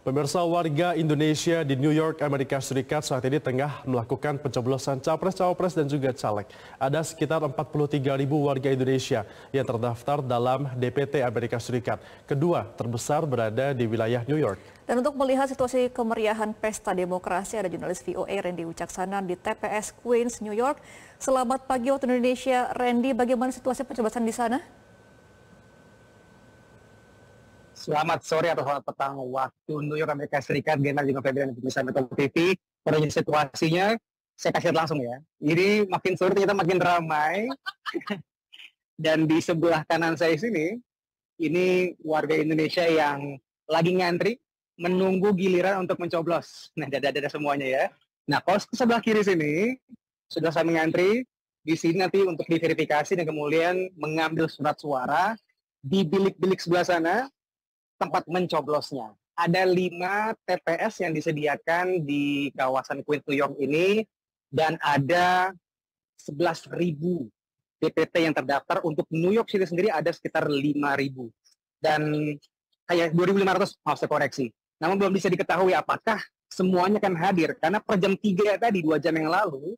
Pemirsa, warga Indonesia di New York, Amerika Serikat saat ini tengah melakukan pencoblosan capres-cawapres dan juga caleg. Ada sekitar 43.000 warga Indonesia yang terdaftar dalam DPT Amerika Serikat. Kedua terbesar berada di wilayah New York. Dan untuk melihat situasi kemeriahan pesta demokrasi, ada jurnalis VOA Randy Wicaksana di TPS Queens, New York. Selamat pagi waktu Indonesia. Randy, bagaimana situasi pencoblosan di sana? Selamat sore atau selamat petang waktu New York, Amerika Serikat, General juga Febrian dan pemirsa Metro TV. Pada situasinya, saya kasih lihat langsung ya. Jadi makin sore ternyata makin ramai. Dan di sebelah kanan saya sini, ini warga Indonesia yang lagi ngantri, menunggu giliran untuk mencoblos. Nah, ada semuanya ya. Nah, kalau sebelah kiri sini, sudah saya mengantri. Di sini nanti untuk diverifikasi dan kemudian mengambil surat suara. Di bilik-bilik sebelah sana, tempat mencoblosnya. Ada 5 TPS yang disediakan di kawasan Queens, New York ini, dan ada 11.000 DPT yang terdaftar. Untuk New York City sendiri ada sekitar 5.000. Dan kayak 2.500, maaf saya koreksi. Namun belum bisa diketahui apakah semuanya akan hadir. Karena per jam 3 tadi, 2 jam yang lalu,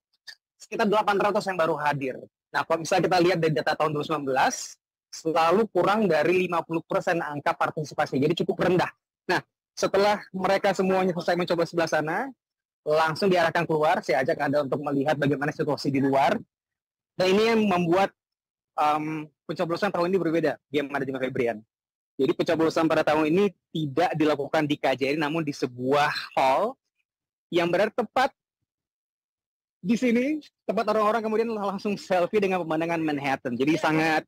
sekitar 800 yang baru hadir. Nah, kalau misalnya kita lihat dari data tahun 2019, selalu kurang dari 50% angka partisipasi, jadi cukup rendah. Nah, setelah mereka semuanya selesai mencoba sebelah sana, langsung diarahkan keluar. Saya ajak Anda untuk melihat bagaimana situasi di luar. Dan ini yang membuat pencoblosan tahun ini berbeda, Gema dan juga Febrian. Jadi pencoblosan pada tahun ini tidak dilakukan di KJRI, namun di sebuah hall yang berada tepat di sini, tempat orang-orang kemudian langsung selfie dengan pemandangan Manhattan. Jadi sangat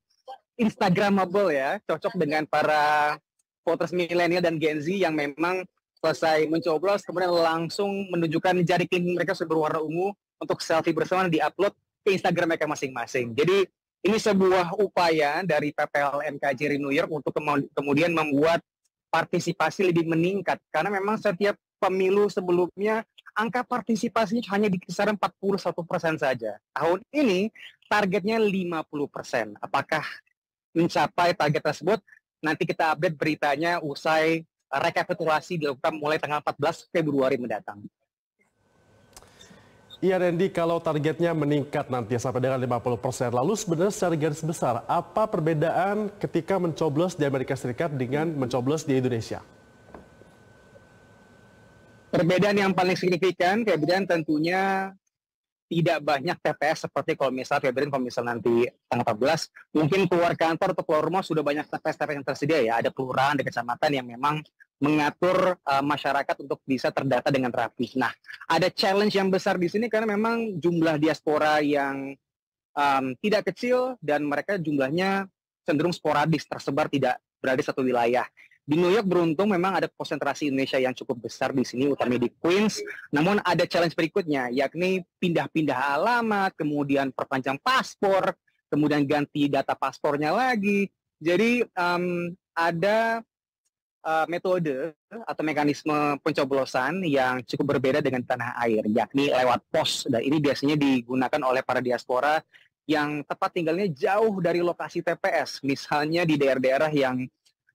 Instagramable ya, cocok dengan para voters milenial dan Gen Z yang memang selesai mencoblos kemudian langsung menunjukkan jari kelingking mereka sudah berwarna ungu untuk selfie bersama dan diupload ke Instagram mereka masing-masing. Jadi ini sebuah upaya dari PPLN KJRI New York untuk kemudian membuat partisipasi lebih meningkat, karena memang setiap pemilu sebelumnya angka partisipasinya hanya di kisaran 41% saja. Tahun ini targetnya 50%. Apakah mencapai target tersebut? Nanti kita update beritanya usai rekapitulasi dilakukan mulai tanggal 14 Februari mendatang. Iya Randy, kalau targetnya meningkat nanti sampai dengan 50%, lalu sebenarnya secara garis besar, apa perbedaan ketika mencoblos di Amerika Serikat dengan mencoblos di Indonesia? Perbedaan yang paling signifikan, Febrian, tentunya tidak banyak TPS seperti kalau misalnya Febrian, kalau misalnya nanti tanggal 14, mungkin keluar kantor atau keluar rumah sudah banyak TPS yang tersedia ya. Ada kelurahan, ada kecamatan yang memang mengatur masyarakat untuk bisa terdata dengan rapi. Nah, ada challenge yang besar di sini karena memang jumlah diaspora yang tidak kecil dan mereka jumlahnya cenderung sporadis, tersebar tidak berada di satu wilayah. Di New York beruntung memang ada konsentrasi Indonesia yang cukup besar di sini, utamanya di Queens. Namun ada challenge berikutnya, yakni pindah-pindah alamat, kemudian perpanjang paspor, kemudian ganti data paspornya lagi. Jadi ada metode atau mekanisme pencoblosan yang cukup berbeda dengan tanah air, yakni lewat pos. Dan ini biasanya digunakan oleh para diaspora yang tepat tinggalnya jauh dari lokasi TPS, misalnya di daerah-daerah yang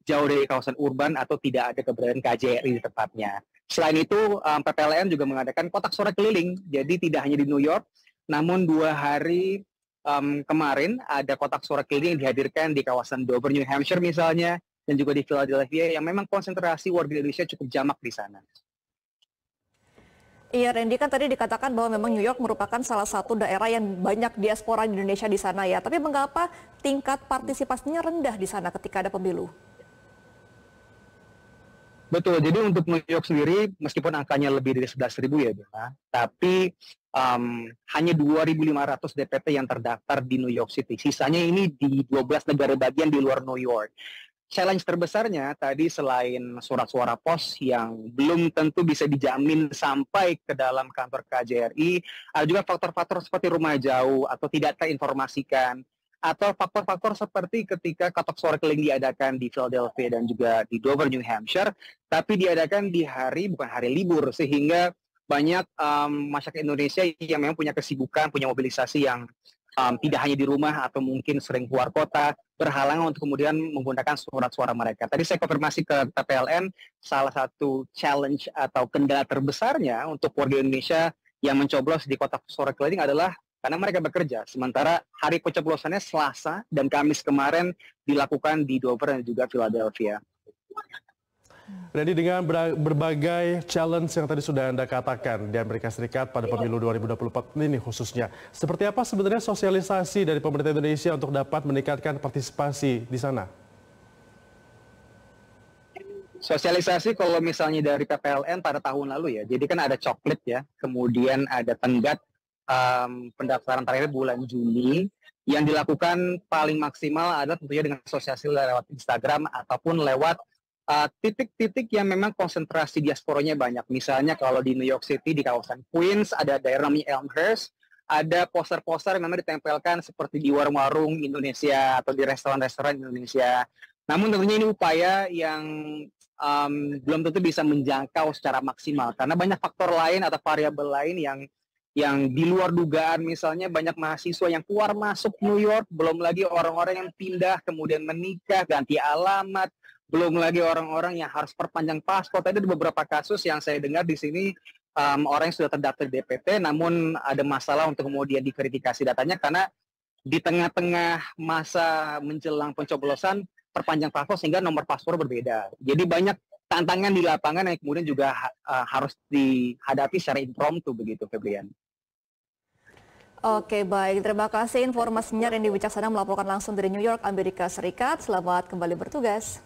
jauh dari kawasan urban atau tidak ada keberadaan KJRI di tempatnya. Selain itu, PPLN juga mengadakan kotak suara keliling. Jadi tidak hanya di New York, namun 2 hari kemarin ada kotak suara keliling yang dihadirkan di kawasan Dover, New Hampshire misalnya, dan juga di Philadelphia yang memang konsentrasi warga Indonesia cukup jamak di sana. Iya Randy, kan tadi dikatakan bahwa memang New York merupakan salah satu daerah yang banyak diaspora di Indonesia di sana ya. Tapi mengapa tingkat partisipasinya rendah di sana ketika ada pemilu? Betul, jadi untuk New York sendiri, meskipun angkanya lebih dari 11.000 ya, Bella, tapi hanya 2.500 DPT yang terdaftar di New York City. Sisanya ini di 12 negara bagian di luar New York. Challenge terbesarnya tadi selain surat suara pos yang belum tentu bisa dijamin sampai ke dalam kantor KJRI, ada juga faktor-faktor seperti rumah jauh atau tidak terinformasikan, atau faktor-faktor seperti ketika kotak suara keliling diadakan di Philadelphia dan juga di Dover, New Hampshire, tapi diadakan di hari bukan hari libur, sehingga banyak masyarakat Indonesia yang memang punya kesibukan, punya mobilisasi yang tidak hanya di rumah atau mungkin sering keluar kota, berhalangan untuk kemudian menggunakan surat suara mereka. Tadi saya konfirmasi ke PPLN, salah satu challenge atau kendala terbesarnya untuk warga Indonesia yang mencoblos di kotak suara keliling adalah karena mereka bekerja. Sementara hari pencoblosannya Selasa dan Kamis kemarin dilakukan di Dover dan juga Philadelphia. Randy, dengan berbagai challenge yang tadi sudah Anda katakan di Amerika Serikat pada pemilu 2024 ini khususnya, seperti apa sebenarnya sosialisasi dari pemerintah Indonesia untuk dapat meningkatkan partisipasi di sana? Sosialisasi kalau misalnya dari PPLN pada tahun lalu ya, jadi kan ada coklit ya, kemudian ada tenggat pendaftaran terakhir bulan Juni, yang dilakukan paling maksimal adalah tentunya dengan sosialisasi lewat Instagram ataupun lewat titik-titik yang memang konsentrasi diasporanya banyak. Misalnya kalau di New York City, di kawasan Queens, ada daerah namanya Elmhurst, ada poster-poster yang memang ditempelkan seperti di warung-warung Indonesia atau di restoran-restoran Indonesia. Namun tentunya ini upaya yang belum tentu bisa menjangkau secara maksimal, karena banyak faktor lain atau variabel lain yang di luar dugaan. Misalnya banyak mahasiswa yang keluar masuk New York, belum lagi orang-orang yang pindah, kemudian menikah, ganti alamat, belum lagi orang-orang yang harus perpanjang paspor. Tadi ada beberapa kasus yang saya dengar di sini, orang yang sudah terdaftar di DPT, namun ada masalah untuk kemudian diverifikasi datanya karena di tengah-tengah masa menjelang pencoblosan perpanjang paspor sehingga nomor paspor berbeda. Jadi banyak tantangan di lapangan yang kemudian juga harus dihadapi secara impromptu begitu, Febrian. Oke, baik. Terima kasih informasinya Randy Wicaksana melaporkan langsung dari New York, Amerika Serikat. Selamat kembali bertugas.